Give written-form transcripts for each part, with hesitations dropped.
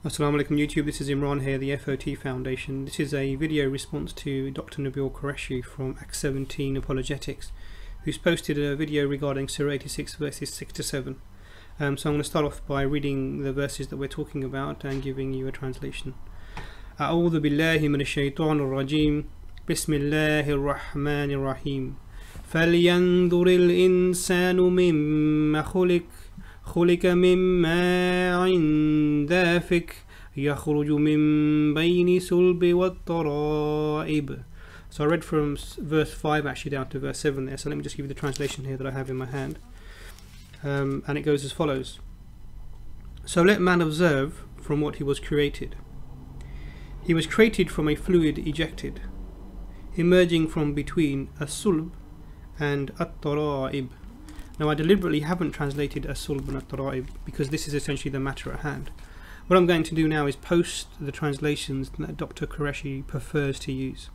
Assalamu alaikum YouTube, this is Imran here, the FOT Foundation. This is a video response to Dr. Nabeel Qureshi from Act 17 Apologetics, who's posted a video regarding Surah 86 verses 6 to 7. So I'm going to start off by reading the verses that we're talking about and giving you a translation. أعوذ بالله من الشيطان الرجيم بسم الله الرحمن الرحيم فلينظر الإنسان مما خلق من ماء دافق يخرج من بين صلب والترائب. So I read from verse 5 actually down to verse 7 there, so let me just give you the translation here that I have in my hand. And it goes as follows. So let man observe from what he was created. He was created from a fluid ejected, emerging from between a sulb and at-tara'ib. Now I deliberately haven't translated as-sulb and at-tara'ib because this is essentially the matter at hand. What I'm going to do now is post the translations that Dr. Qureshi prefers to use.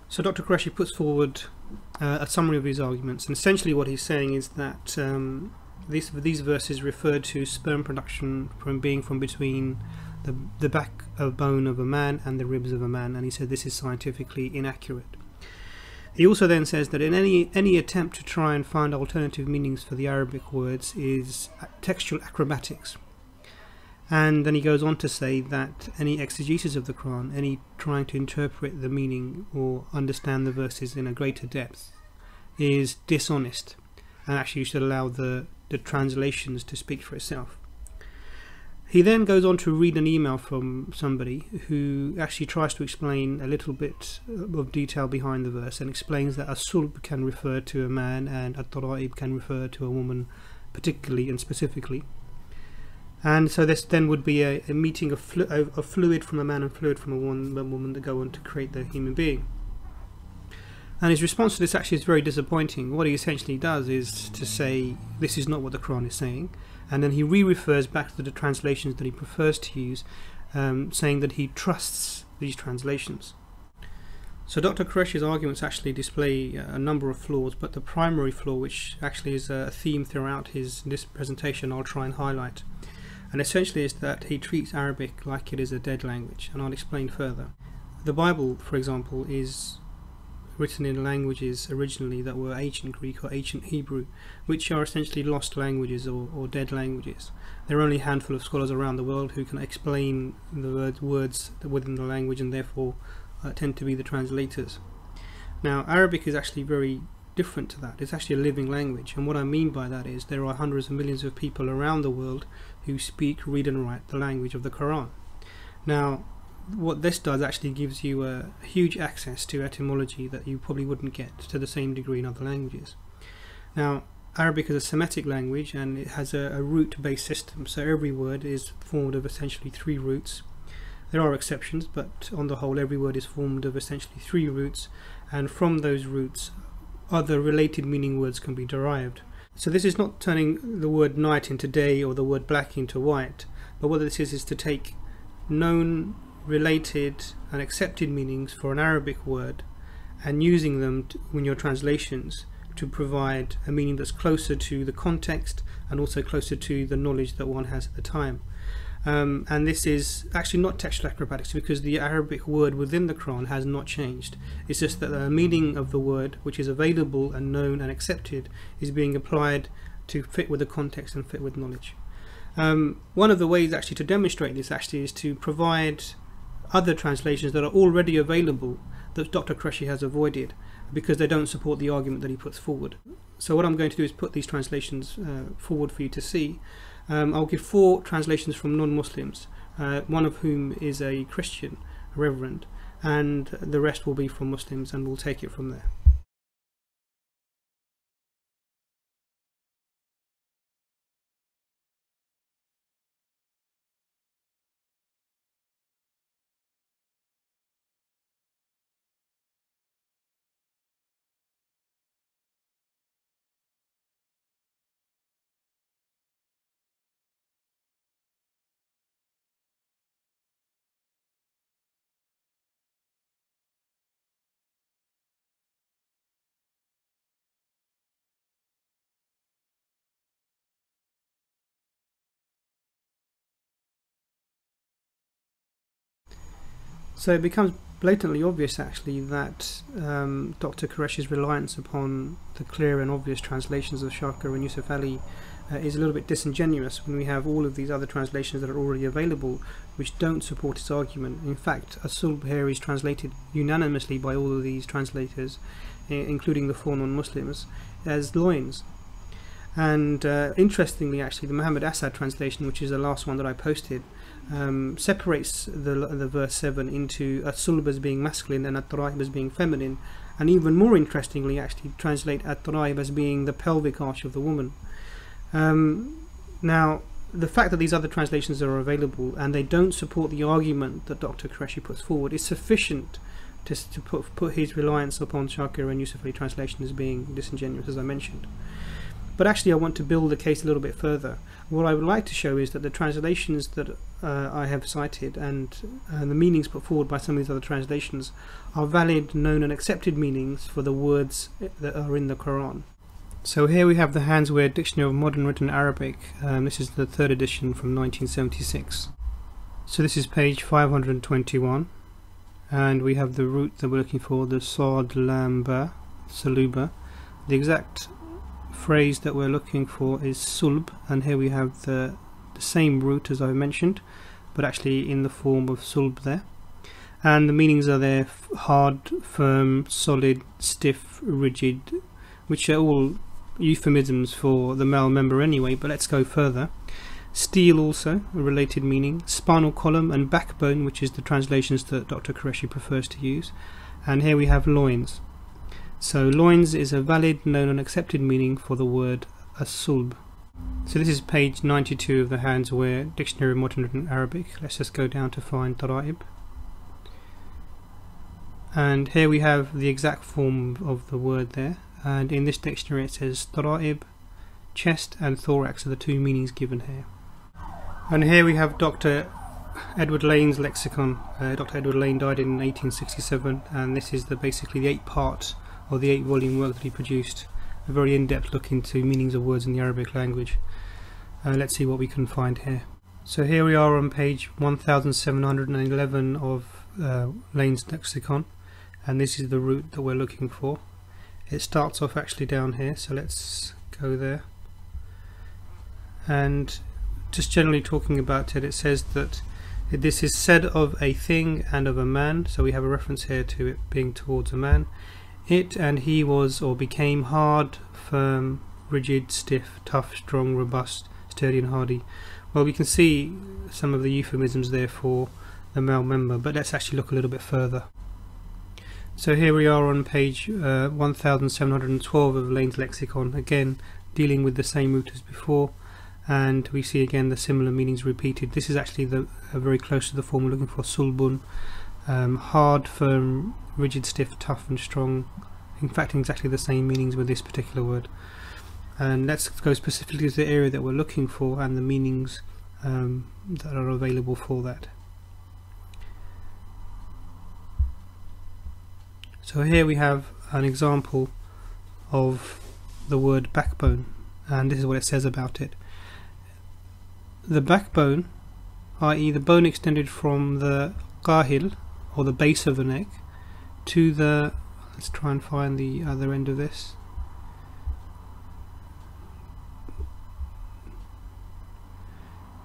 So Dr. Qureshi puts forward a summary of his arguments, and essentially what he's saying is that these verses refer to sperm production from being from between the back of bone of a man and the ribs of a man, and he said this is scientifically inaccurate. He also then says that in any attempt to try and find alternative meanings for the Arabic words is textual acrobatics. And then he goes on to say that any exegesis of the Quran, any trying to interpret the meaning or understand the verses in a greater depth, is dishonest, and actually you should allow the translations to speak for itself. He then goes on to read an email from somebody who actually tries to explain a little bit of detail behind the verse, and explains that as-sulb can refer to a man and at-tara'ib can refer to a woman particularly and specifically. And so this then would be a meeting of fluid from a man and fluid from a woman that go on to create the human being. And his response to this actually is very disappointing. What he essentially does is to say this is not what the Quran is saying, and then he refers back to the translations that he prefers to use, saying that he trusts these translations. So Dr. Qureshi's arguments actually display a number of flaws, but the primary flaw, which actually is a theme throughout this presentation, I'll try and highlight. And essentially is that he treats Arabic like it is a dead language, and I'll explain further. The Bible, for example, is written in languages originally that were ancient Greek or ancient Hebrew, which are essentially lost languages or dead languages. There are only a handful of scholars around the world who can explain the words within the language, and therefore tend to be the translators. Now Arabic is actually very different to that. It's actually a living language, and what I mean by that is there are hundreds of millions of people around the world who speak, read and write the language of the Quran. Now what this does actually gives you a huge access to etymology that you probably wouldn't get to the same degree in other languages. Now Arabic is a Semitic language, and it has a root-based system, so every word is formed of essentially 3 roots. There are exceptions, but on the whole every word is formed of essentially 3 roots, and from those roots other related meaning words can be derived. So this is not turning the word night into day or the word black into white, but what this is to take known, related and accepted meanings for an Arabic word and using them in your translations to provide a meaning that's closer to the context and also closer to the knowledge that one has at the time. And this is actually not textual acrobatics, because the Arabic word within the Quran has not changed. It's just that the meaning of the word, which is available and known and accepted, is being applied to fit with the context and fit with knowledge. One of the ways actually to demonstrate this actually is to provide other translations that are already available that Dr. Qureshi has avoided because they don't support the argument that he puts forward. So what I'm going to do is put these translations forward for you to see. I'll give 4 translations from non-Muslims, one of whom is a Christian reverend, and the rest will be from Muslims, and we'll take it from there. So it becomes blatantly obvious actually that Dr. Qureshi's reliance upon the clear and obvious translations of Shaka and Yusuf Ali is a little bit disingenuous when we have all of these other translations that are already available which don't support his argument. In fact, as-sulb here is translated unanimously by all of these translators, including the four non-Muslims, as loins. And interestingly actually, the Muhammad Asad translation, which is the last one that I posted, separates the verse 7 into as-sulb as being masculine and at-taraib as being feminine, and even more interestingly actually translate at-taraib as being the pelvic arch of the woman. Now, the fact that these other translations are available and they don't support the argument that Dr. Qureshi puts forward is sufficient to put his reliance upon Shakir and Yusuf Ali translation as being disingenuous, as I mentioned. But actually I want to build the case a little bit further. What I would like to show is that the translations that I have cited and the meanings put forward by some of these other translations are valid, known and accepted meanings for the words that are in the Quran. So here we have the Handswear Dictionary of Modern Written Arabic. This is the 3rd edition from 1976. So this is page 521, and we have the root that we're looking for, the Sad Lam Ba, Saluba. The exact phrase that we're looking for is sulb, and here we have the same root as I mentioned, but actually in the form of sulb there. And the meanings are there: hard, firm, solid, stiff, rigid, which are all euphemisms for the male member anyway, but let's go further. Steel also, a related meaning. Spinal column and backbone, which is the translations that Dr. Qureshi prefers to use. And here we have loins. So loins is a valid, known and accepted meaning for the word as-sulb. So this is page 92 of the Handswear Dictionary of Modern Written Arabic. Let's just go down to find taraib. And here we have the exact form of the word there. And in this dictionary it says taraib, chest and thorax are the two meanings given here. And here we have Dr. Edward Lane's lexicon. Dr. Edward Lane died in 1867, and this is basically the 8-part or the 8-volume work that he produced. A very in-depth look into meanings of words in the Arabic language. Let's see what we can find here. So here we are on page 1711 of Lane's lexicon, and this is the root that we're looking for. It starts off actually down here, so let's go there. And just generally talking about it, it says that this is said of a thing and of a man, so we have a reference here to it being towards a man. It and he was or became hard, firm, rigid, stiff, tough, strong, robust, sturdy and hardy. Well, we can see some of the euphemisms there for the male member, but let's actually look a little bit further. So here we are on page 1712 of Lane's lexicon, again dealing with the same root as before, and we see again the similar meanings repeated. This is actually very close to the form we're looking for, sulbun, hard, firm, rigid, stiff, tough and strong. In fact, exactly the same meanings with this particular word. And let's go specifically to the area that we're looking for and the meanings that are available for that. So here we have an example of the word backbone, and this is what it says about it. The backbone, i.e. the bone extended from the qahil, or the base of the neck, to the, let's try and find the other end of this,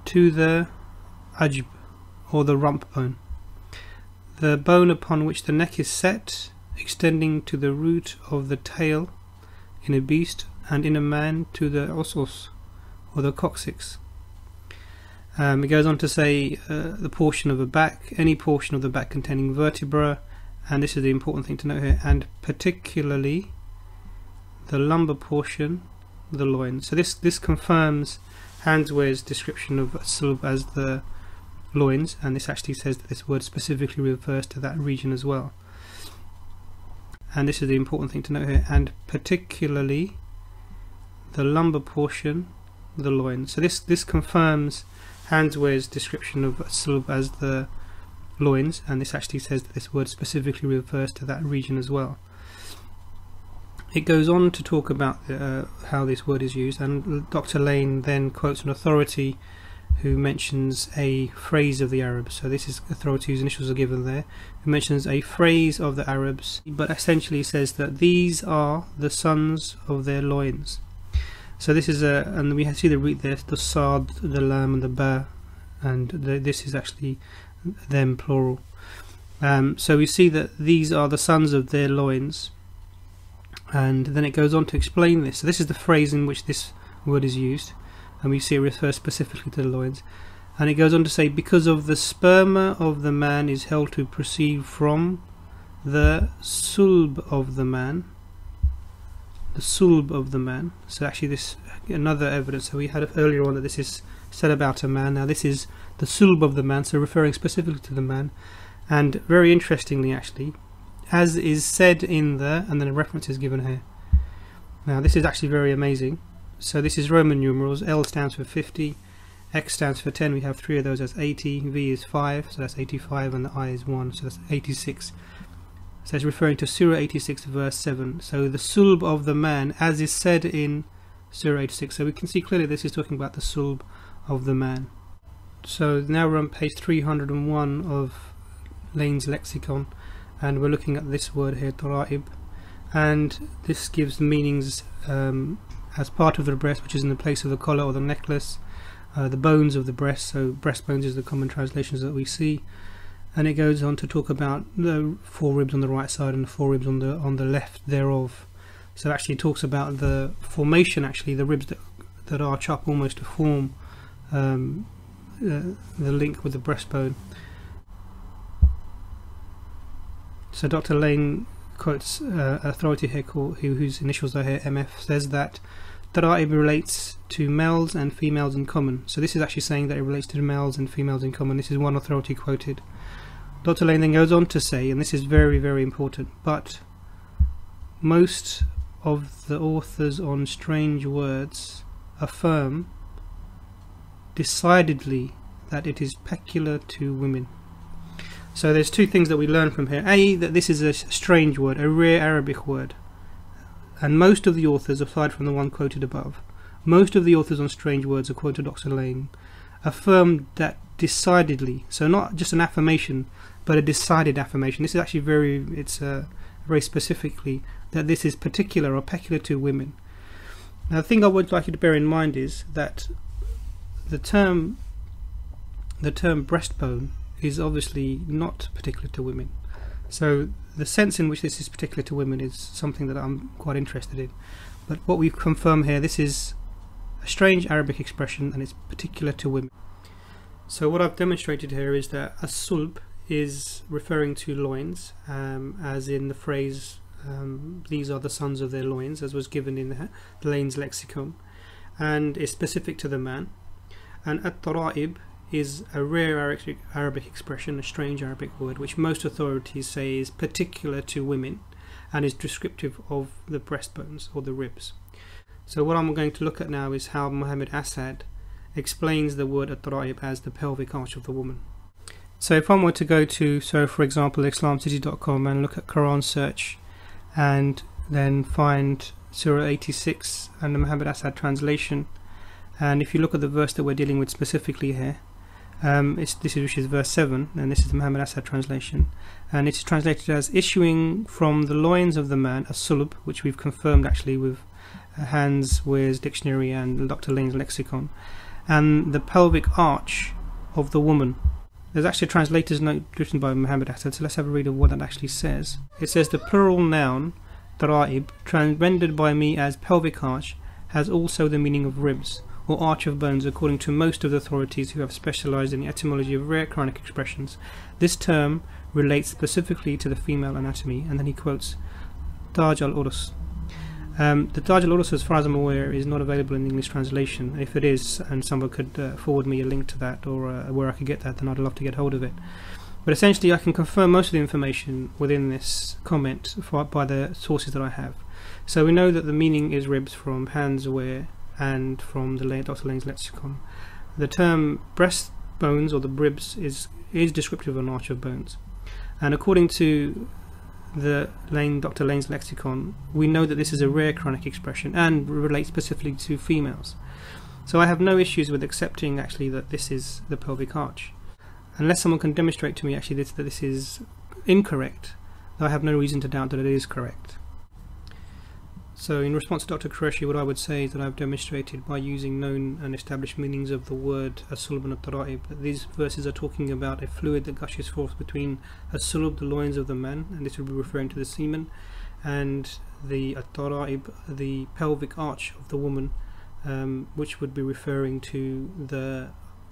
to the ajb, or the rump bone. The bone upon which the neck is set, extending to the root of the tail in a beast, and in a man to the osos, or the coccyx. It goes on to say the portion of the back, any portion of the back containing vertebra, and this is the important thing to note here, and particularly the lumbar portion, the loin. So this confirms Handswear's description of sulb as the loins, and this actually says that this word specifically refers to that region as well. And this is the important thing to note here, and particularly the lumbar portion, the loin. So this confirms Handswear's description of sulb as the loins, and this actually says that this word specifically refers to that region as well. It goes on to talk about how this word is used, and Dr. Lane then quotes an authority who mentions a phrase of the Arabs. So this is authority whose initials are given there, who mentions a phrase of the Arabs, but essentially says that these are the sons of their loins. So this is and we see the root there, the Sad, the Lam and the Ba, and this is actually them plural. So we see that these are the sons of their loins, and then it goes on to explain this. So this is the phrase in which this word is used, and we see it refers specifically to the loins, and it goes on to say, because of the sperma of the man is held to proceed from the sulb of the man. The sulb of the man. So actually this another evidence. So we had earlier on that this is said about a man. Now this is the sulb of the man, so referring specifically to the man. And very interestingly, actually, as is said in the, and then a reference is given here. Now this is actually very amazing. So this is Roman numerals. L stands for 50, X stands for 10. We have 3 of those. That's 80. V is 5, so that's 85, and the I is 1, so that's 86. So it's referring to Surah 86 verse 7. So the sulb of the man, as is said in Surah 86. So we can see clearly this is talking about the sulb of the man. So now we're on page 301 of Lane's lexicon, and we're looking at this word here, tara'ib, and this gives the meanings as part of the breast, which is in the place of the collar or the necklace, the bones of the breast, so breastbones is the common translations that we see, and it goes on to talk about the 4 ribs on the right side and the 4 ribs on the left thereof. So actually it talks about the formation, actually the ribs that arch up almost to form the link with the breastbone. So Dr. Lane quotes authority here whose initials are here, MF, says that tara'ib relates to males and females in common. So this is actually saying that it relates to males and females in common. This is one authority quoted. Dr. Lane then goes on to say, and this is very, very important, but most of the authors on strange words affirm decidedly that it is peculiar to women. So there's 2 things that we learn from here. A, that this is a strange word, a rare Arabic word. And most of the authors, aside from the one quoted above, most of the authors on strange words, according to Dr. Lane, affirmed that decidedly, so not just an affirmation, but a decided affirmation. This is actually very specifically that this is particular or peculiar to women. Now the thing I would like you to bear in mind is that the term breastbone is obviously not particular to women. So the sense in which this is particular to women is something that I'm quite interested in. But what we confirm here, this is a strange Arabic expression and it's particular to women. So what I've demonstrated here is that as-sulb is referring to loins, as in the phrase these are the sons of their loins, as was given in the Lane's lexicon, and is specific to the man. And at-tara'ib is a rare Arabic expression, a strange Arabic word, which most authorities say is particular to women and is descriptive of the breastbones or the ribs. So what I'm going to look at now is how Muhammad Asad explains the word at-tara'ib as the pelvic arch of the woman. So if I were to go to, for example, islamcity.com and look at Quran search and then find Surah 86 and the Muhammad Asad translation, and if you look at the verse that we're dealing with specifically here, which is verse 7, and this is the Muhammad Asad translation, and it's translated as issuing from the loins of the man, a sulb, which we've confirmed actually with Hans Weir's dictionary and Dr. Lane's lexicon, and the pelvic arch of the woman. There's actually a translator's note written by Muhammad Asad, so let's have a read of what that actually says. It says the plural noun, tara'ib, rendered by me as pelvic arch, has also the meaning of ribs, or arch of bones, according to most of the authorities who have specialized in the etymology of rare Quranic expressions. This term relates specifically to the female anatomy, and then he quotes Taj al-Urus. The Taj al-Urus, as far as I'm aware, is not available in the English translation. If it is, and someone could forward me a link to that, or where I could get that, then I'd love to get hold of it. But essentially I can confirm most of the information within this comment by the sources that I have. So we know that the meaning is ribs from Hans Weir and from the Dr. Lane's lexicon. The term breastbones or the ribs is descriptive of an arch of bones, and according to the Dr. Lane's lexicon, we know that this is a rare Quranic expression and relates specifically to females. So I have no issues with accepting actually that this is the pelvic arch, unless someone can demonstrate to me actually that this is incorrect. I have no reason to doubt that it is correct. So in response to Dr. Qureshi, what I would say is that I've demonstrated by using known and established meanings of the word as-sulb and at-tara'ib that these verses are talking about a fluid that gushes forth between as-sulb, the loins of the man, and this would be referring to the semen, and the at-tara'ib, the pelvic arch of the woman, which would be referring to the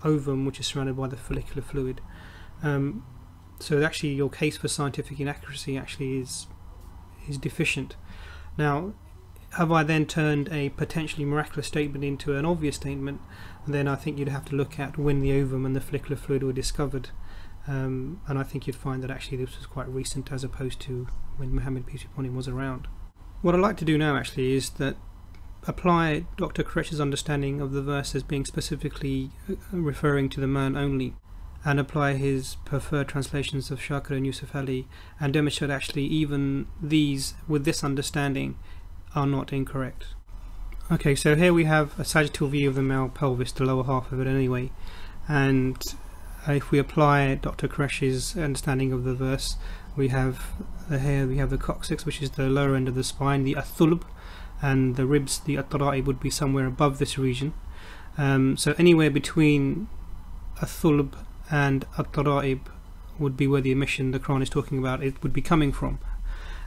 ovum, which is surrounded by the follicular fluid. So actually your case for scientific inaccuracy actually is deficient. Now, have I then turned a potentially miraculous statement into an obvious statement? Then I think you'd have to look at when the ovum and the follicular fluid were discovered, and I think you'd find that actually this was quite recent as opposed to when Muhammad, peace be upon him, was around. What I'd like to do now actually is that apply Dr. Qureshi's understanding of the verse as being specifically referring to the man only, and apply his preferred translations of Shakir and Yusuf Ali, and demonstrate actually even these, with this understanding, are not incorrect. Okay, so here we have a sagittal view of the male pelvis, the lower half of it anyway, and if we apply Dr. Qureshi's understanding of the verse, we have the coccyx, which is the lower end of the spine, the athulb, and the ribs, the at-tara'ib, would be somewhere above this region. So anywhere between athulb and at-tara'ib would be where the emission the Quran is talking about it would be coming from.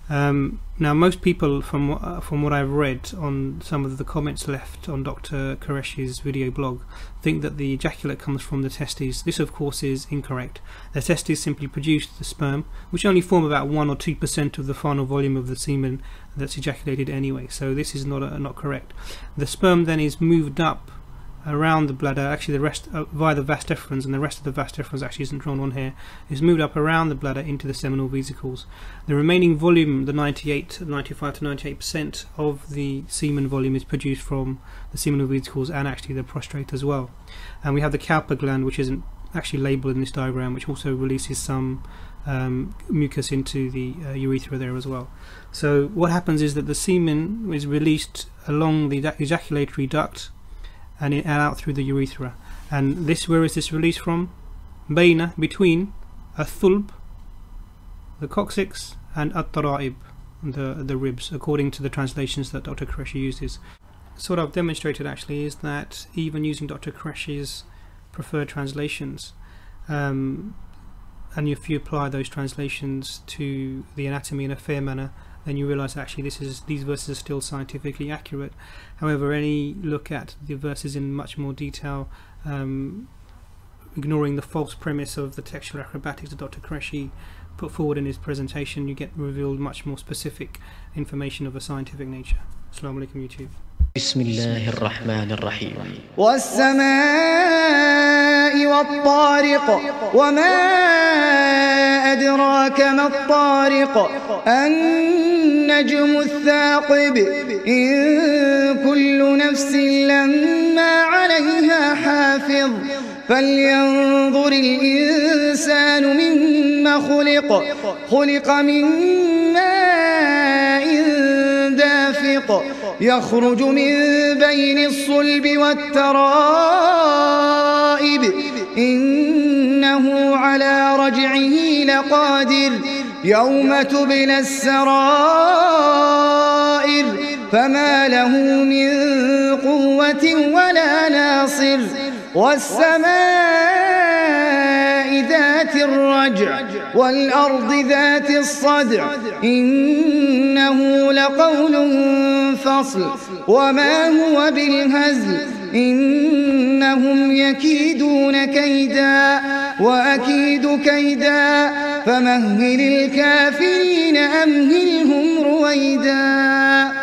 Now most people, from what I've read on some of the comments left on Dr. Qureshi's video blog, think that the ejaculate comes from the testes. This of course is incorrect. The testes simply produce the sperm, which only form about 1 or 2% of the final volume of the semen that's ejaculated anyway, so this is not correct. The sperm then is moved up around the bladder, actually the rest via the vas deferens, and the rest of the vas deferens actually isn't drawn on here, is moved up around the bladder into the seminal vesicles. The remaining volume, the 95 to 98% of the semen volume, is produced from the seminal vesicles and actually the prostrate as well. And we have the Cowper gland, which isn't actually labelled in this diagram, which also releases some mucus into the urethra there as well. So what happens is that the semen is released along the ejaculatory duct and out through the urethra. And this, where is this released from? Between athulb, the coccyx, and at-tara'ib, the ribs, according to the translations that Dr. Qureshi uses. So what I've demonstrated actually is that even using Dr. Qureshi's preferred translations, and if you apply those translations to the anatomy in a fair manner, then you realize actually these verses are still scientifically accurate. However, any look at the verses in much more detail, ignoring the false premise of the textual acrobatics that Dr. Qureshi put forward in his presentation, you get revealed much more specific information of a scientific nature. Assalamu alaikum, YouTube. Bismillahir Rahmanir Rahim. والسماء والطارق وما أدراك ما الطارق النجم الثاقب إن كل نفس لما عليها حافظ فلينظر الإنسان مما خلق من ماء دافق يخرج من بين الصلب والترائب إنه على رجعه لقادر يوم تبلى السرائر فما له من قوة ولا ناصر والسماء ذات الرجع والأرض ذات الصدع إنه لقول فصل وما هو بالهزل إنهم يكيدون كيدا وأكيد كيدا فمهل الكافرين أمهلهم رويدا.